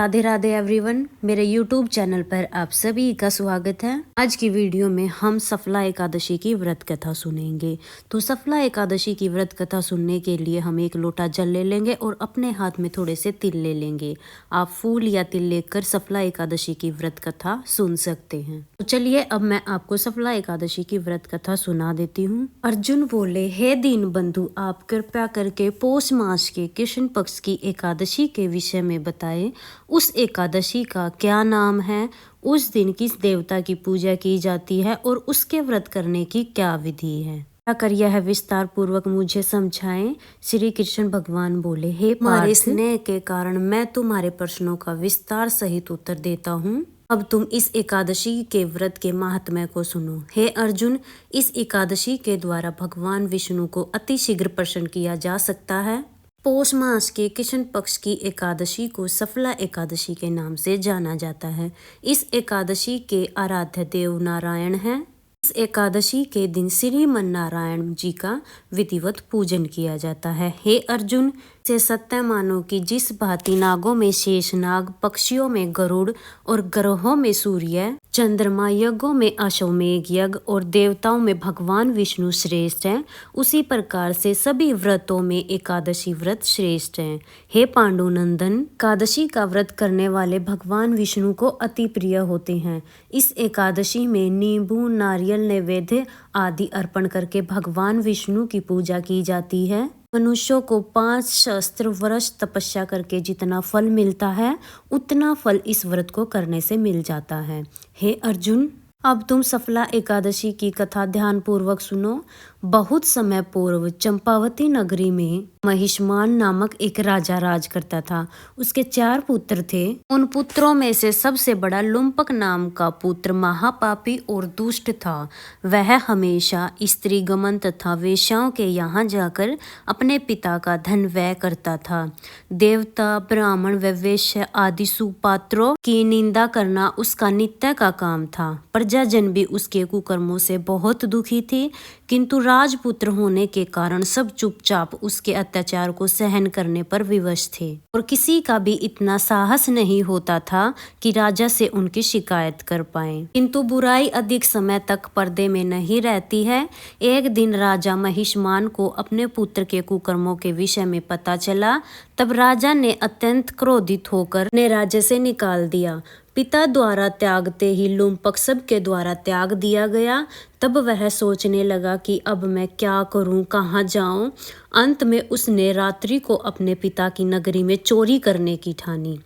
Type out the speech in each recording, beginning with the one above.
Radhe Radhe everyone, मेरे YouTube channel पर आप सभी का स्वागत है। आज की वीडियो में हम सफला एकादशी की व्रत कथा सुनेंगे। तो सफला एकादशी की व्रत कथा सुनने के लिए हम एक लोटा जल ले लेंगे और अपने हाथ में थोड़े से तिल ले लेंगे। आप फूल या तिल लेकर सफला एकादशी की व्रत कथा सुन सकते हैं। तो चलिए अब मैं आपको सफला एकादशी की व्रत कथा सुना देती हूँ। अर्जुन बोले, हे दीन बंधु, आप कृपया करके पौष मास के कृष्ण पक्ष की एकादशी के विषय में बताएं। उस एकादशी का क्या नाम है, उस दिन किस देवता की पूजा की जाती है और उसके व्रत करने की क्या विधि है। कर यह विस्तार पूर्वक मुझे समझाएं। श्री कृष्ण भगवान बोले, हे तुम्हारे स्नेह के कारण मैं तुम्हारे प्रश्नों का विस्तार सहित उत्तर देता हूँ। अब तुम इस एकादशी के व्रत के महात्म्य को सुनो। हे अर्जुन, इस एकादशी के द्वारा भगवान विष्णु को अति शीघ्र प्रसन्न किया जा सकता है। पौष मास के कृष्ण पक्ष की एकादशी को सफला एकादशी के नाम से जाना जाता है। इस एकादशी के आराध्य देव नारायण हैं। इस एकादशी के दिन श्रीमन नारायण जी का विधिवत पूजन किया जाता है। हे अर्जुन, से सत्य मानो कि जिस भांति नागों में शेषनाग, पक्षियों में गरुड़ और ग्रहों में सूर्य, चंद्रमा, यज्ञों में अश्वमेघ यज्ञ और देवताओं में भगवान विष्णु श्रेष्ठ हैं, उसी प्रकार से सभी व्रतों में एकादशी व्रत श्रेष्ठ हैं। हे पांडुनंदन, एकादशी का व्रत करने वाले भगवान विष्णु को अति प्रिय होते हैं। इस एकादशी में नींबू, नारियल, नैवेद्य आदि अर्पण करके भगवान विष्णु की पूजा की जाती है। मनुष्यों को 5 सहस्त्र वर्ष तपस्या करके जितना फल मिलता है, उतना फल इस व्रत को करने से मिल जाता है। हे अर्जुन, अब तुम सफला एकादशी की कथा ध्यान पूर्वक सुनो। बहुत समय पूर्व चंपावती नगरी में महिष्मान नामक एक राजा राज करता था। उसके 4 पुत्र थे। उन पुत्रों में से सबसे बड़ा लुम्पक नाम का पुत्र महापापी और दुष्ट था। वह हमेशा स्त्री गमन तथा वेश्याओं के यहाँ जाकर अपने पिता का धन व्यय करता था। देवता, ब्राह्मण व वेश्या आदि सुपात्रों की निंदा करना उसका नित्य का काम था। प्रजाजन भी उसके कुकर्मों से बहुत दुखी थी, किंतु राजपुत्र होने के कारण सब चुपचाप उसके अत्याचार को सहन करने पर विवश थे और किसी का भी इतना साहस नहीं होता था कि राजा से उनकी शिकायत कर पाए। किंतु बुराई अधिक समय तक पर्दे में नहीं रहती है। एक दिन राजा महिष्मान को अपने पुत्र के कुकर्मों के विषय में पता चला। तब राजा ने अत्यंत क्रोधित होकर ने राज्य से निकाल दिया। पिता द्वारा त्यागते ही लुम्पक सब के द्वारा त्याग दिया गया। तब वह सोचने लगा कि अब मैं क्या करूं, कहाँ जाऊं। अंत में उसने रात्रि को अपने पिता की नगरी में चोरी करने की ठानी।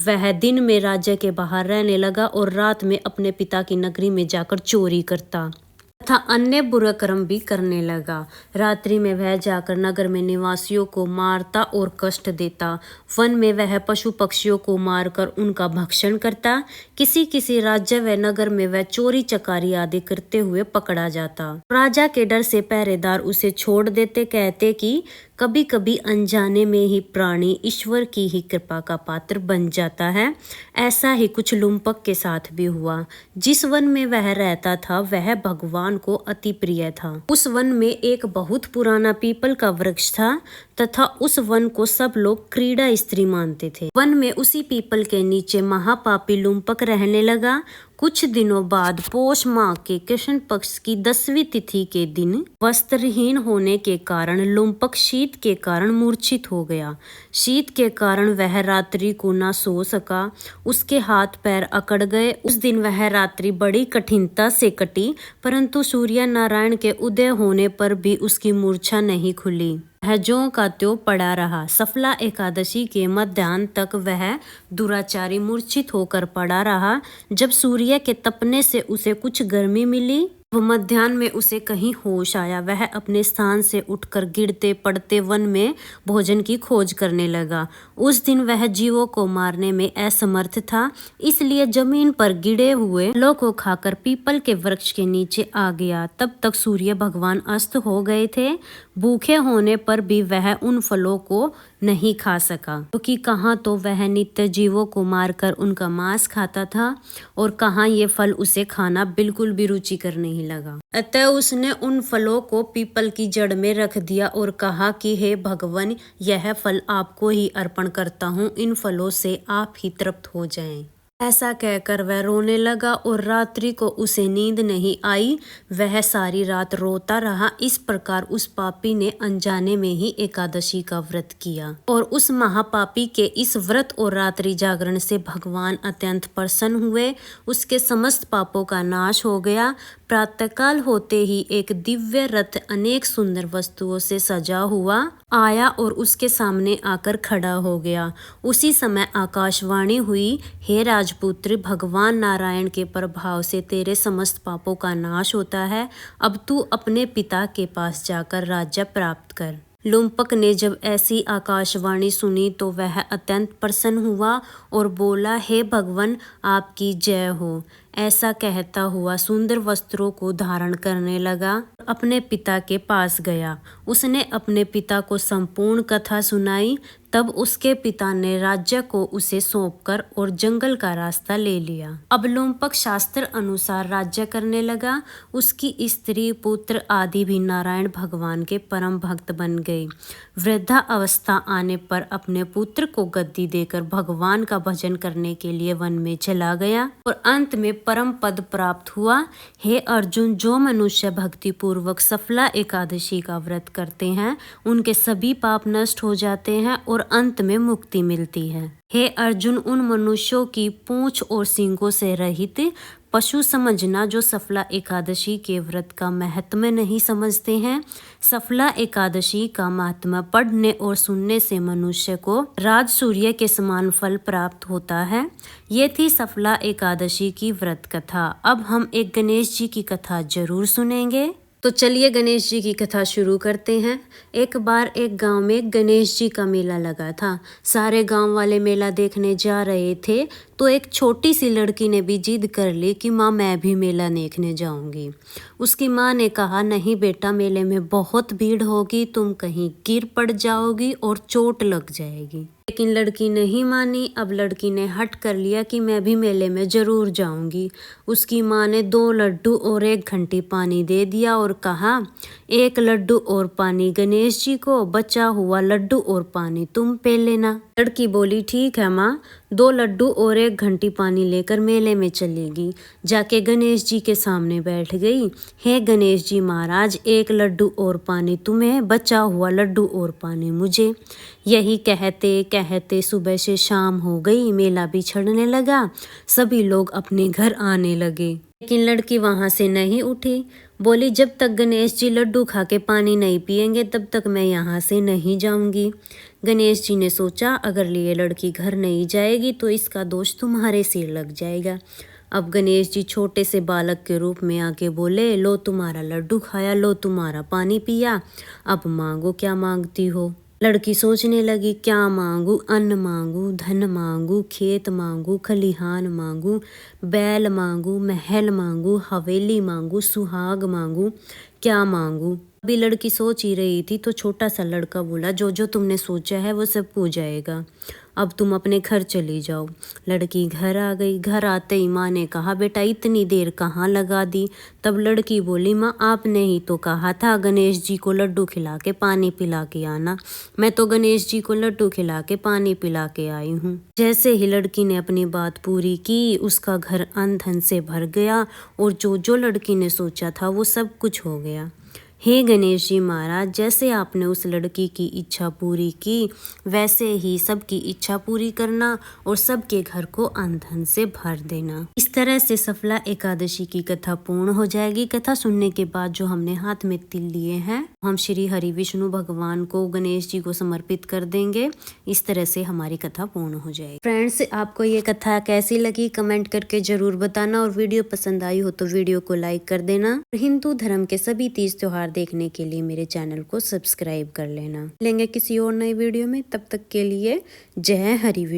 वह दिन में राज्य के बाहर रहने लगा और रात में अपने पिता की नगरी में जाकर चोरी करता तथा अन्य बुरा कर्म भी करने लगा। रात्रि में वह जाकर नगर में निवासियों को मारता और कष्ट देता। वन में वह पशु पक्षियों को मारकर उनका भक्षण करता। किसी किसी राज्य व नगर में वह चोरी चकारी आदि करते हुए पकड़ा जाता। राजा के डर से पहरेदार उसे छोड़ देते, कहते कि कभी कभी अनजाने में ही प्राणी ईश्वर की ही कृपा का पात्र बन जाता है। ऐसा ही कुछ लुम्पक के साथ भी हुआ। जिस वन में वह रहता था वह भगवान को अति प्रिय था। उस वन में एक बहुत पुराना पीपल का वृक्ष था तथा उस वन को सब लोग क्रीड़ा स्त्री मानते थे। वन में उसी पीपल के नीचे महापापी लुम्पक रहने लगा। कुछ दिनों बाद पौष माह के कृष्ण पक्ष की 10वीं तिथि के दिन वस्त्रहीन होने के कारण लुम्पक शीत के कारण मूर्छित हो गया। शीत के कारण वह रात्रि को न सो सका। उसके हाथ पैर अकड़ गए। उस दिन वह रात्रि बड़ी कठिनता से कटी, परंतु सूर्य नारायण के उदय होने पर भी उसकी मूर्छा नहीं खुली। वह ज्यों का त्यों पड़ा रहा। सफला एकादशी के मध्याह्न तक वह दुराचारी मूर्छित होकर पड़ा रहा। जब सूर्य के तपने से उसे कुछ गर्मी मिली, मध्याह्न में उसे कहीं होश आया। वह अपने स्थान से उठकर गिरते पड़ते वन में भोजन की खोज करने लगा। उस दिन वह जीवों को मारने में असमर्थ था, इसलिए जमीन पर गिरे हुए फलों को खाकर पीपल के वृक्ष के नीचे आ गया। तब तक सूर्य भगवान अस्त हो गए थे। भूखे होने पर भी वह उन फलों को नहीं खा सका, क्योंकि कहाँ तो वह नित्य जीवों को मारकर उनका मांस खाता था और कहाँ ये फल उसे खाना बिल्कुल भी रुचिकर नहीं लगा। अतः उसने उन फलों को पीपल की जड़ में रख दिया और कहा कि हे भगवान, यह फल आपको ही अर्पण करता हूँ, इन फलों से आप ही तृप्त हो जाएं। ऐसा कहकर वह रोने लगा और रात्रि को उसे नींद नहीं आई। वह सारी रात रोता रहा। इस प्रकार उस पापी ने अनजाने में ही एकादशी का व्रत किया और उस महापापी के इस व्रत और रात्रि जागरण से भगवान अत्यंत प्रसन्न हुए। उसके समस्त पापों का नाश हो गया। प्रातःकाल होते ही एक दिव्य रथ अनेक सुंदर वस्तुओं से सजा हुआ आया और उसके सामने आकर खड़ा हो गया। उसी समय आकाशवाणी हुई, हे राजपुत्र, भगवान नारायण के प्रभाव से तेरे समस्त पापों का नाश होता है। अब तू अपने पिता के पास जाकर राज्य प्राप्त कर। लुम्पक ने जब ऐसी आकाशवाणी सुनी तो वह अत्यंत प्रसन्न हुआ और बोला, हे भगवान, आपकी जय हो। ऐसा कहता हुआ सुंदर वस्त्रों को धारण करने लगा, अपने पिता के पास गया। उसने अपने पिता को संपूर्ण कथा सुनाई। तब उसके पिता ने राज्य को उसे सौंपकर और जंगल का रास्ता ले लिया। अब लुम्पक शास्त्र अनुसार राज्य करने लगा। उसकी स्त्री, पुत्र आदि भी नारायण भगवान के परम भक्त बन गए। वृद्धा अवस्था आने पर अपने पुत्र को गद्दी देकर भगवान का भजन करने के लिए वन में चला गया और अंत में परम पद प्राप्त हुआ। हे अर्जुन, जो मनुष्य भक्ति पूर्वक सफला एकादशी का व्रत करते हैं उनके सभी पाप नष्ट हो जाते हैं और अंत में मुक्ति मिलती है। हे अर्जुन, उन मनुष्यों की पूंछ और सींगों से रहित पशु समझना जो सफला एकादशी के व्रत का महत्व नहीं समझते हैं। सफला एकादशी का महात्मा पढ़ने और सुनने से मनुष्य को राज सूर्य के समान फल प्राप्त होता है। ये थी सफला एकादशी की व्रत कथा। अब हम एक गणेश जी की कथा जरूर सुनेंगे। तो चलिए गणेश जी की कथा शुरू करते हैं। एक बार एक गांव में गणेश जी का मेला लगा था। सारे गांव वाले मेला देखने जा रहे थे तो एक छोटी सी लड़की ने भी जिद कर ली कि माँ, मैं भी मेला देखने जाऊंगी। उसकी माँ ने कहा, नहीं बेटा, मेले में बहुत भीड़ होगी, तुम कहीं गिर पड़ जाओगी और चोट लग जाएगी। लेकिन लड़की नहीं मानी। अब लड़की ने हट कर लिया कि मैं भी मेले में जरूर जाऊंगी। उसकी माँ ने 2 लड्डू और 1 घंटी पानी दे दिया और कहा, 1 लड्डू और पानी गणेश जी को, बचा हुआ लड्डू और पानी तुम पी लेना। लड़की बोली, ठीक है माँ। 2 लड्डू और 1 घंटी पानी लेकर मेले में चलेगी। जाके गणेश जी के सामने बैठ गई। हे गणेश जी महाराज, 1 लड्डू और पानी तुम्हें, बचा हुआ लड्डू और पानी मुझे। यही कहते कहते सुबह से शाम हो गई। मेला भी छड़ने लगा। सभी लोग अपने घर आने लगे, लेकिन लड़की वहां से नहीं उठी। बोली, जब तक गणेश जी लड्डू खा के पानी नहीं पिएंगे तब तक मैं यहाँ से नहीं जाऊंगी। गणेश जी ने सोचा, अगर ये लड़की घर नहीं जाएगी तो इसका दोष तुम्हारे सिर लग जाएगा। अब गणेश जी छोटे से बालक के रूप में आके बोले, लो तुम्हारा लड्डू खाया, लो तुम्हारा पानी पिया, अब मांगो क्या मांगती हो। लड़की सोचने लगी, क्या मांगू? अन्न मांगू, धन मांगू, खेत मांगू, खलिहान मांगू, बैल मांगू, महल मांगू, हवेली मांगू, सुहाग मांगू, क्या मांगू? अभी लड़की सोच ही रही थी तो छोटा सा लड़का बोला, जो जो तुमने सोचा है वो सब हो जाएगा, अब तुम अपने घर चली जाओ। लड़की घर आ गई। घर आते ही माँ ने कहा, बेटा इतनी देर कहाँ लगा दी? तब लड़की बोली, माँ आपने ही तो कहा था गणेश जी को लड्डू खिला के पानी पिला के आना। मैं तो गणेश जी को लड्डू खिला के पानी पिला के आई हूँ। जैसे ही लड़की ने अपनी बात पूरी की, उसका घर अन्न धन से भर गया और जो जो लड़की ने सोचा था वो सब कुछ हो गया। हे गणेश जी महाराज, जैसे आपने उस लड़की की इच्छा पूरी की वैसे ही सबकी इच्छा पूरी करना और सबके घर को अन्न धन से भर देना। इस तरह से सफला एकादशी की कथा पूर्ण हो जाएगी। कथा सुनने के बाद जो हमने हाथ में तिल लिए हैं हम श्री हरि विष्णु भगवान को, गणेश जी को समर्पित कर देंगे। इस तरह से हमारी कथा पूर्ण हो जाएगी। फ्रेंड्स, आपको ये कथा कैसी लगी कमेंट करके जरूर बताना और वीडियो पसंद आई हो तो वीडियो को लाइक कर देना। हिंदू धर्म के सभी तीज त्योहार देखने के लिए मेरे चैनल को सब्सक्राइब कर लेना। लेंगे किसी और नई वीडियो में, तब तक के लिए जय हरि विष्णु।